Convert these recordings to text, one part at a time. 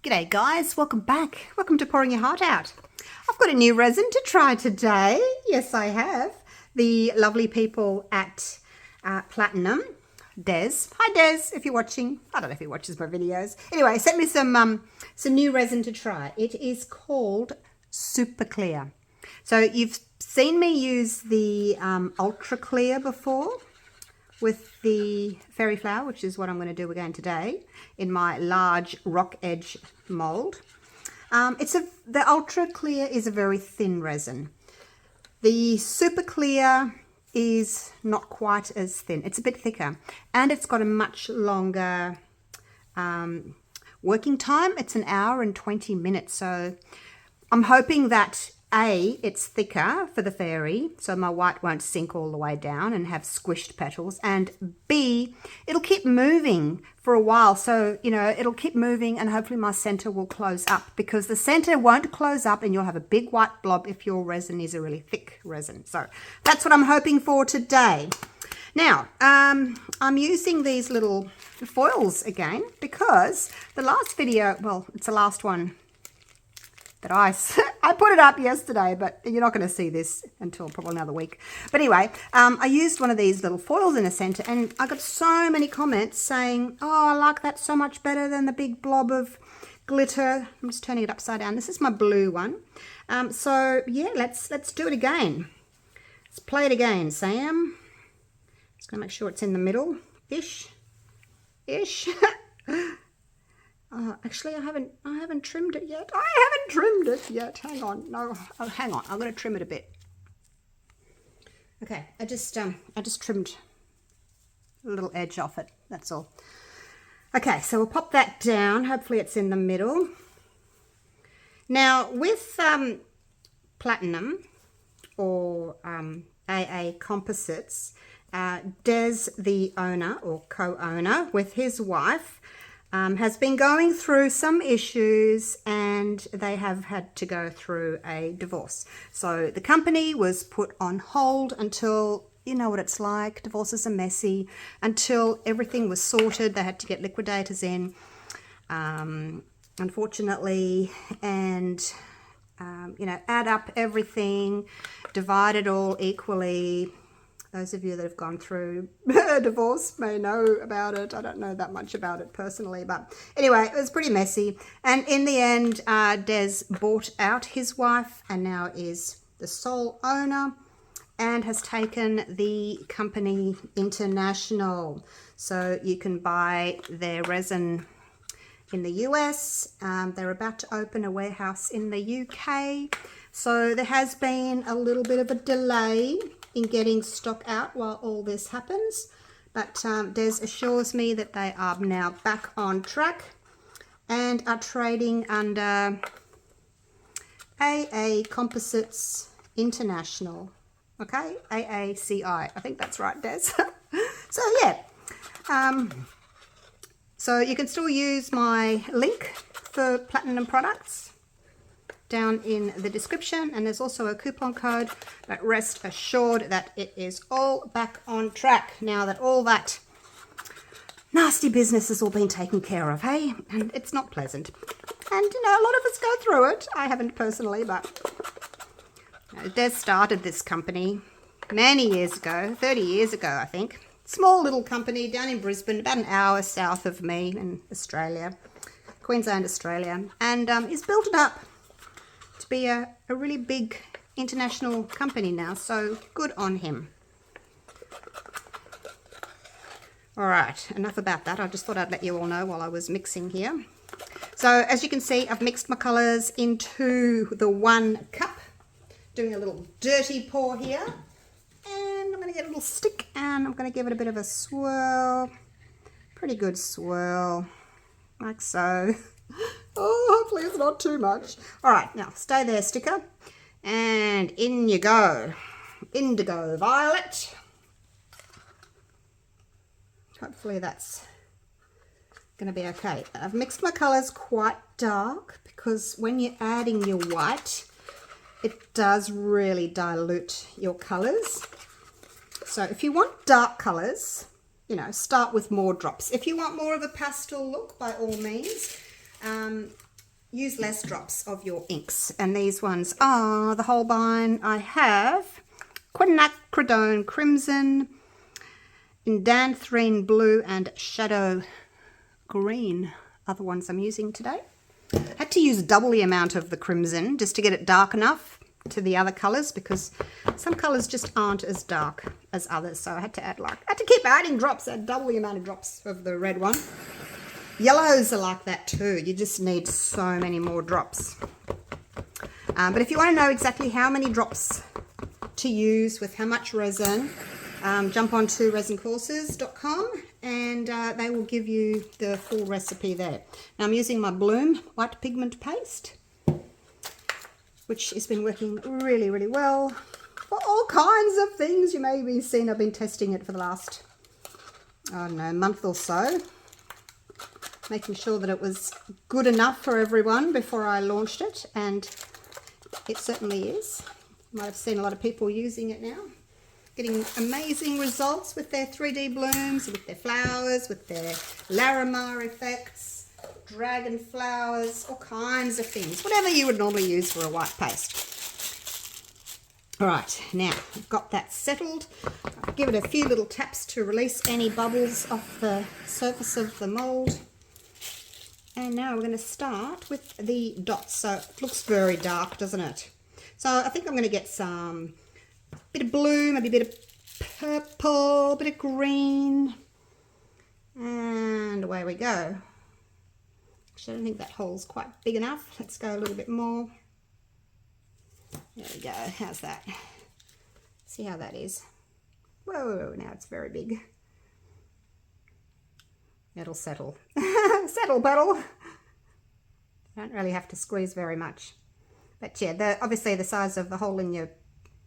G'day guys, welcome back. Welcome to Pouring Your Heart Out. I've got a new resin to try today. Yes, I have. The lovely people at Platinum, Des. Hi Des, if you're watching. I don't know if he watches my videos. Anyway, sent me some new resin to try. It is called Super Clear. So you've seen me use the Ultra Clear before with the fairy flower, which is what I'm going to do again today in my large rock edge mold. The Ultra Clear is a very thin resin. The Super Clear is not quite as thin. It's a bit thicker, and it's got a much longer working time. It's an hour and 20 minutes. So I'm hoping that A, it's thicker for the fairy, so my white won't sink all the way down and have squished petals, and B, it'll keep moving for a while, so it'll keep moving, and hopefully my center will close up, because the center won't close up and you'll have a big white blob if your resin is a really thick resin. So that's what I'm hoping for today. Now I'm using these little foils again because the last video, well, it's the last one that I put it up yesterday, but you're not going to see this until probably another week. But anyway, I used one of these little foils in the center, and I got so many comments saying, oh, I like that so much better than the big blob of glitter. I'm just turning it upside down. This is my blue one. So yeah, let's do it again. Let's play it again, Sam. Just going to make sure it's in the middle ish. Actually, I haven't trimmed it yet. Hang on. No, oh, hang on. I'm going to trim it a bit. Okay, I just trimmed a little edge off it. That's all. Okay, so we'll pop that down. Hopefully it's in the middle. Now, with Platinum or AA Composites, Des, the owner or co-owner, with his wife, has been going through some issues, and they have had to go through a divorce. So the company was put on hold until, you know what it's like, divorces are messy, until everything was sorted. They had to get liquidators in, unfortunately, and add up everything, divide it all equally. Those of you that have gone through a divorce may know about it. I don't know that much about it personally, but anyway, it was pretty messy. And in the end, Des bought out his wife and now is the sole owner and has taken the company international. So you can buy their resin in the US. They're about to open a warehouse in the UK. So there has been a little bit of a delay in getting stock out while all this happens, but Des assures me that they are now back on track and are trading under AA Composites International. Okay, AACI. I think that's right, Des. So yeah, so you can still use my link for Platinum products down in the description, and there's also a coupon code, but rest assured that it is all back on track now that all that nasty business has all been taken care of, hey? And it's not pleasant, and a lot of us go through it. I haven't personally, but Des started this company many years ago, 30 years ago I think. Small little company down in Brisbane, about an hour south of me in Australia, Queensland, Australia, and he's built it up to be a really big international company now, so good on him. All right, enough about that. I just thought I'd let you all know while I was mixing here. So as you can see, I've mixed my colors into the 1 cup, doing a little dirty pour here, and I'm going to get a little stick and I'm going to give it a bit of a swirl, pretty good swirl, like so. Oh, hopefully it's not too much. All right, now stay there, sticker. And in you go. Indigo violet. Hopefully that's going to be okay. I've mixed my colors quite dark because when you're adding your white, it does really dilute your colors. So if you want dark colors, start with more drops. If you want more of a pastel look, by all means, use less drops of your inks. And these ones are the Holbein. I have Quinacridone Crimson, Indanthrene Blue, and Shadow Green are the ones I'm using today. I had to use double the amount of the crimson just to get it dark enough to the other colours, because some colours just aren't as dark as others. So I had to keep adding drops, add double the amount of drops of the red one. Yellows are like that too. You just need so many more drops. But if you want to know exactly how many drops to use with how much resin, jump onto resincourses.com and they will give you the full recipe there. Now I'm using my Bloom white pigment paste, which has been working really, really well for all kinds of things. You may be seeing I've been testing it for the last, I don't know, month or so, making sure that it was good enough for everyone before I launched it, and it certainly is. You might have seen a lot of people using it now, getting amazing results with their 3D blooms, with their flowers, with their Larimar effects, dragon flowers, all kinds of things, whatever you would normally use for a white paste. All right, now I've got that settled. I'll give it a few little taps to release any bubbles off the surface of the mold. And now we're going to start with the dots. So it looks very dark, doesn't it? So I think I'm going to get some bit of blue, maybe a bit of purple, a bit of green, and away we go. Actually, I don't think that hole's quite big enough. Let's go a little bit more. There we go. How's that? See how that is. Whoa, now it's very big. It'll settle. Settle, puddle. Don't really have to squeeze very much. But yeah, obviously the size of the hole in your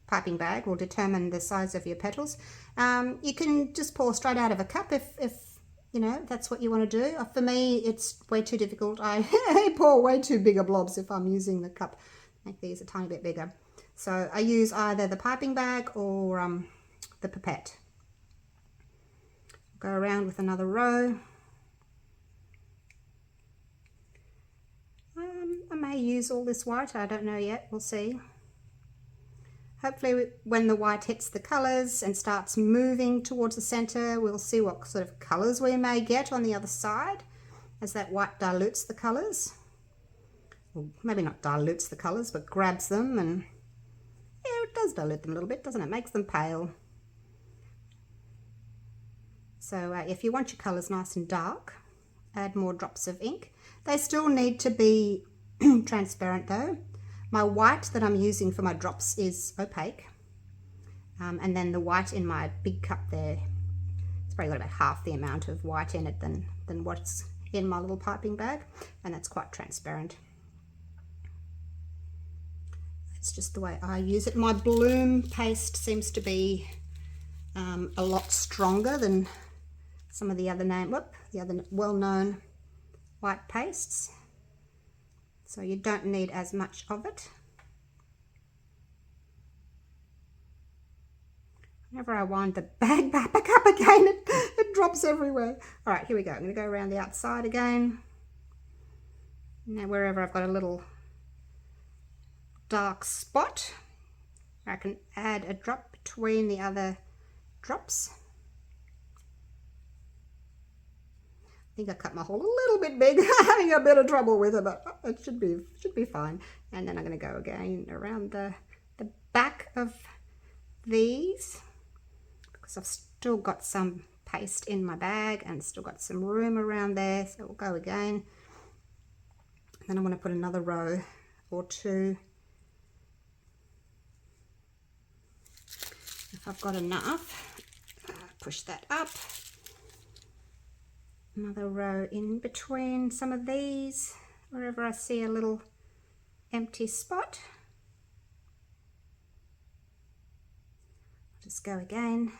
piping bag will determine the size of your petals. You can just pour straight out of a cup if you know that's what you want to do. For me, it's way too difficult. I pour way too bigger blobs if I'm using the cup. Make these a tiny bit bigger. So I use either the piping bag or the pipette. Go around with another row. I may use all this white, I don't know yet, we'll see. Hopefully when the white hits the colours and starts moving towards the centre, we'll see what sort of colours we may get on the other side as that white dilutes the colours. Well, maybe not dilutes the colours, but grabs them, and yeah, it does dilute them a little bit, doesn't it? Makes them pale. So if you want your colours nice and dark, add more drops of ink. They still need to be transparent though. My white that I'm using for my drops is opaque. And then the white in my big cup there, it's probably got about half the amount of white in it than what's in my little piping bag. And that's quite transparent. That's just the way I use it. My Bloom paste seems to be a lot stronger than some of the other well-known white pastes, so you don't need as much of it. Whenever I wind the bag back up again, it drops everywhere. All right, here we go. I'm going to go around the outside again. Now wherever I've got a little dark spot, I can add a drop between the other drops. I think I cut my hole a little bit big, having a bit of trouble with it, but it should be fine. And then I'm going to go again around the back of these, because I've still got some paste in my bag and still got some room around there, so we'll go again. And then I'm going to put another row or two. If I've got enough, push that up. Another row in between some of these, wherever I see a little empty spot. Just go again.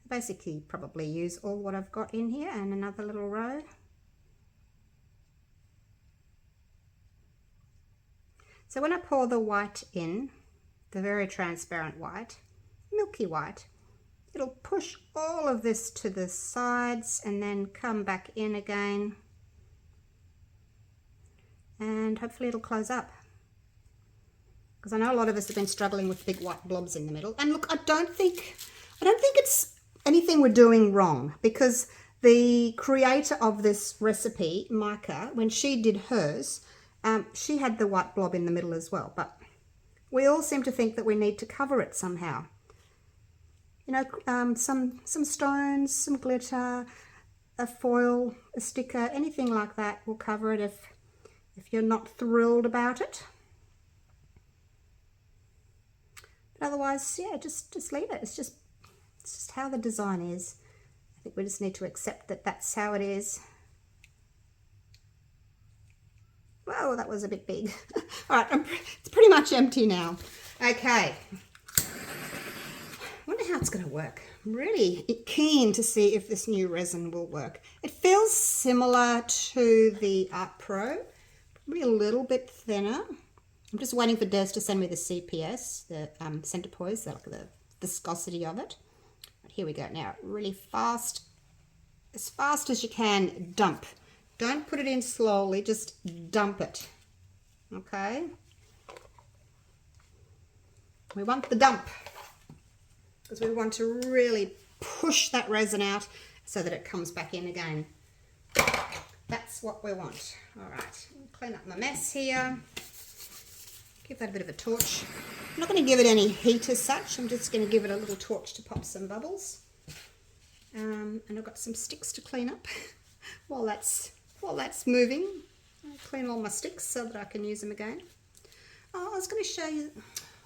Basically probably use all what I've got in here and another little row. So when I pour the white in, the very transparent white, milky white, it'll push all of this to the sides and then come back in again and hopefully it'll close up. Because I know a lot of us have been struggling with big white blobs in the middle. And look, I don't think it's anything we're doing wrong, because the creator of this recipe, Micah, when she did hers, she had the white blob in the middle as well. But we all seem to think that we need to cover it somehow. You know, some stones, some glitter, a foil, a sticker, anything like that will cover it if you're not thrilled about it. But otherwise, yeah, just leave it. It's just how the design is. I think we just need to accept that that's how it is. Whoa, that was a bit big. All right, it's pretty much empty now. Okay. I wonder how it's going to work. I'm really keen to see if this new resin will work. It feels similar to the Art Pro, probably a little bit thinner. I'm just waiting for Des to send me the CPS, the centipoise, like the viscosity of it. But here we go now. Really fast, as fast as you can, dump. Don't put it in slowly, just dump it. Okay? We want the dump, because we want to really push that resin out so that it comes back in again. That's what we want. All right, clean up my mess here. Give that a bit of a torch. I'm not going to give it any heat as such. I'm just going to give it a little torch to pop some bubbles. And I've got some sticks to clean up while that's moving. I'll clean all my sticks so that I can use them again. Oh, I was going to show you.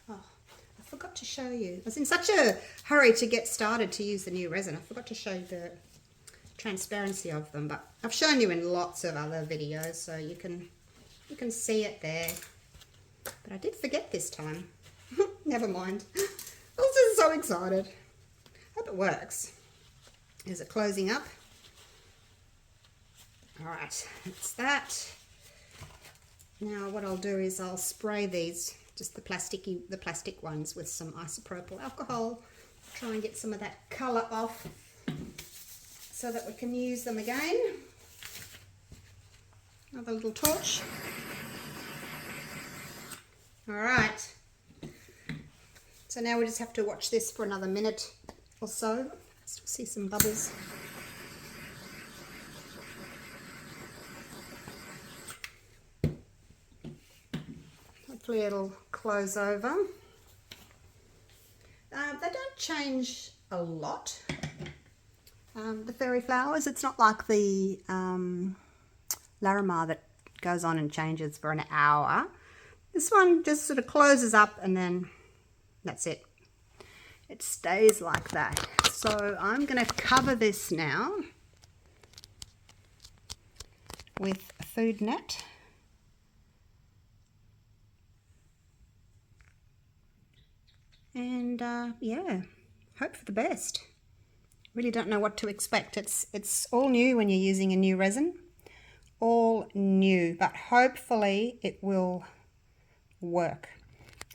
Oh, I forgot to show you. I was in such a hurry to get started to use the new resin. I forgot to show you the transparency of them, but I've shown you in lots of other videos, so you can see it there. But I did forget this time. Never mind. I was just so excited. Hope it works. Is it closing up? All right, that's that. Now what I'll do is I'll spray these, just the plastic ones, with some isopropyl alcohol. Try and get some of that colour off so that we can use them again. Another little torch. All right, so now we just have to watch this for another minute or so. Still see some bubbles. Hopefully it'll close over. They don't change a lot. The fairy flowers, it's not like the Larimar that goes on and changes for an hour. This one just sort of closes up and then that's it. It stays like that. So I'm going to cover this now with a food net. And yeah, hope for the best. Really don't know what to expect. It's all new when you're using a new resin. All new, but hopefully it will work.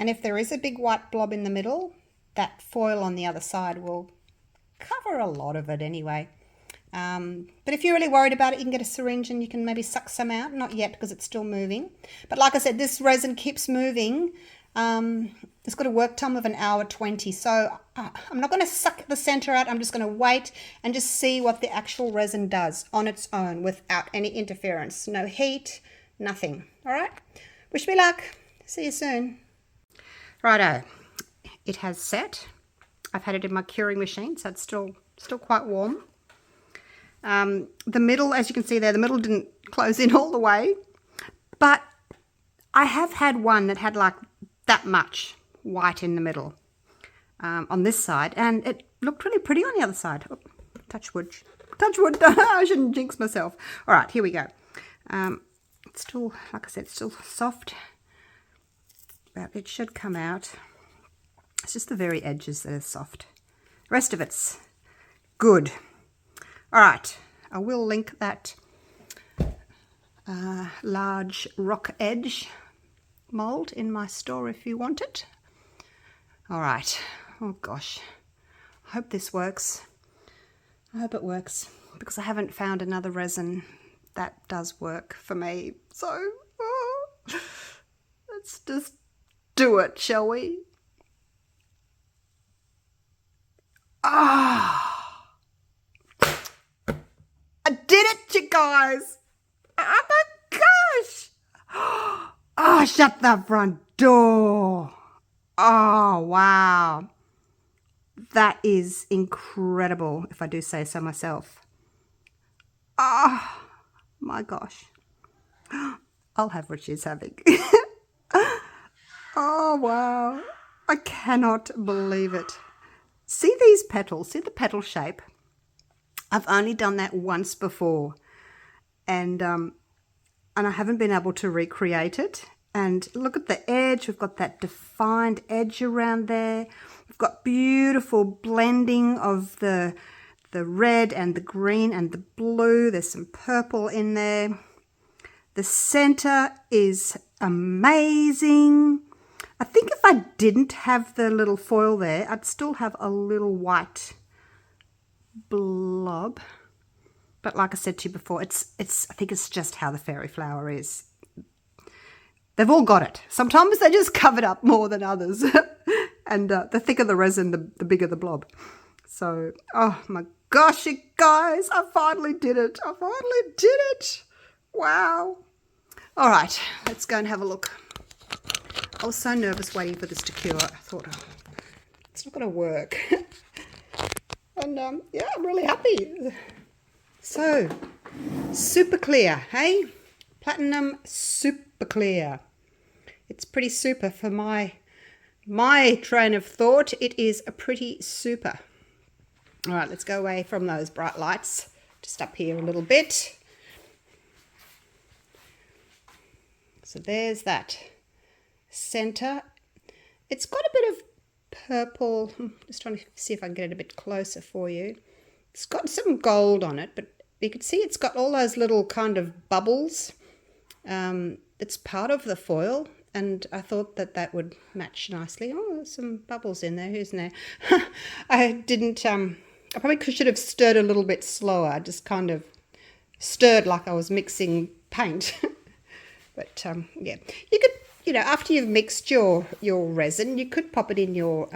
And if there is a big white blob in the middle, that foil on the other side will cover a lot of it anyway. But if you're really worried about it, you can get a syringe and you can maybe suck some out. Not yet, because it's still moving. But like I said, this resin keeps moving. It's got a work time of 1:20. So I'm not going to suck the center out. I'm just going to wait and just see what the actual resin does on its own without any interference. No heat, nothing. All right? Wish me luck. See you soon. Righto. It has set. I've had it in my curing machine, so it's still quite warm. The middle, as you can see there, the middle didn't close in all the way. But I have had one that had like that much white in the middle on this side, and it looked really pretty on the other side. Oh, touch wood. Touch wood. I shouldn't jinx myself. All right, here we go. It's still, like I said, it's still soft, but it should come out. It's just the very edges that are soft. The rest of it's good. All right, I will link that large rock edge mold in my store if you want it. All right. Oh gosh, I hope this works. I hope it works, because I haven't found another resin that does work for me. So, oh. Let's just do it, shall we? Ah, I did it, you guys. Oh my gosh. Oh, shut the front door. Oh, wow. That is incredible, if I do say so myself. Oh, my gosh. I'll have what she's having. Oh, wow. I cannot believe it. See these petals? See the petal shape? I've only done that once before. And I haven't been able to recreate it. And look at the edge. We've got that defined edge around there. We've got beautiful blending of the red and the green and the blue. There's some purple in there. The center is amazing. I think if I didn't have the little foil there, I'd still have a little white blob. But like I said to you before, I think it's just how the fairy flower is. They've all got it. Sometimes they just cover it up more than others. And the thicker the resin, the bigger the blob. So, oh my gosh, you guys, I finally did it. I finally did it. Wow. All right, let's go and have a look. I was so nervous waiting for this to cure. I thought, oh, it's not going to work. And yeah, I'm really happy. So, super clear, hey? Platinum super clear. It's pretty super for my train of thought. It is a pretty super. All right, let's go away from those bright lights. Just up here a little bit. So there's that center. It's got a bit of purple. I'm just trying to see if I can get it a bit closer for you. It's got some gold on it, but you can see it's got all those little kind of bubbles. It's part of the foil, and I thought that would match nicely. Oh, there's some bubbles in there, isn't there? I didn't, I probably should have stirred a little bit slower. I just kind of stirred like I was mixing paint. But yeah, you could, you know, after you've mixed your resin, you could pop it in your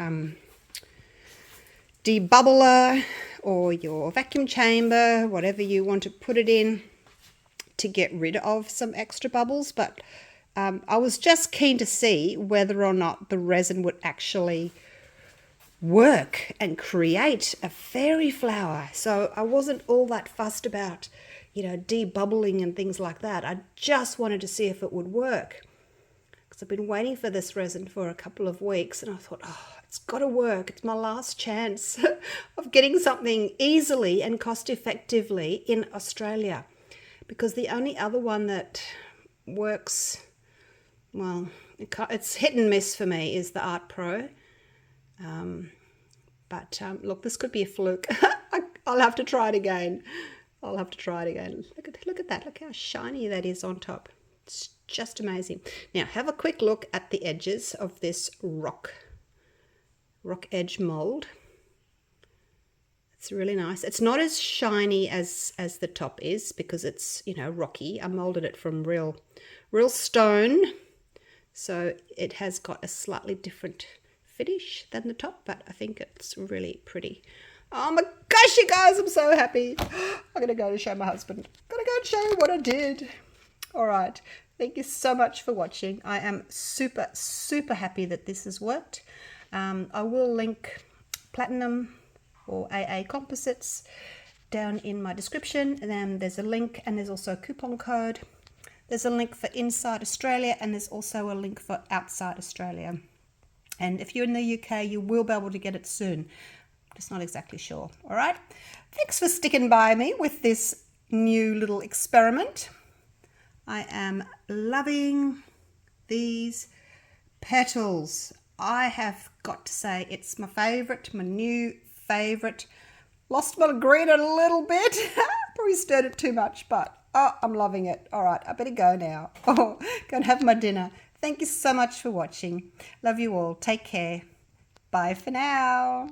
debubbler or your vacuum chamber, whatever you want to put it in, to get rid of some extra bubbles. But I was just keen to see whether or not the resin would actually work and create a fairy flower. So I wasn't all that fussed about, you know, debubbling and things like that. I just wanted to see if it would work, because I've been waiting for this resin for a couple of weeks, and I thought, oh, it's got to work. It's my last chance of getting something easily and cost effectively in Australia, because the only other one that works, well, it's hit and miss for me, is the Art Pro. But look, this could be a fluke. I'll have to try it again. I'll have to try it again. Look at that. Look how shiny that is on top. It's just amazing. Now, have a quick look at the edges of this rock edge mold. It's really nice. It's not as shiny as the top is, because it's, you know, rocky. I molded it from real stone, so it has got a slightly different finish than the top, but I think it's really pretty. Oh my gosh, you guys, I'm so happy. I'm going to go and show my husband. I'm going to go and show him what I did. All right. Thank you so much for watching. I am super, super happy that this has worked. I will link Platinum or AA Composites down in my description. And then there's a link, and there's also a coupon code. There's a link for inside Australia, and there's also a link for outside Australia. And if you're in the UK, you will be able to get it soon. Just not exactly sure. All right. Thanks for sticking by me with this new little experiment. I am loving these petals. I have got to say, it's my favorite, my new favorite. Lost my green a little bit. Probably stirred it too much, but oh, I'm loving it. All right, I better go now. Oh, go and have my dinner. Thank you so much for watching. Love you all. Take care. Bye for now.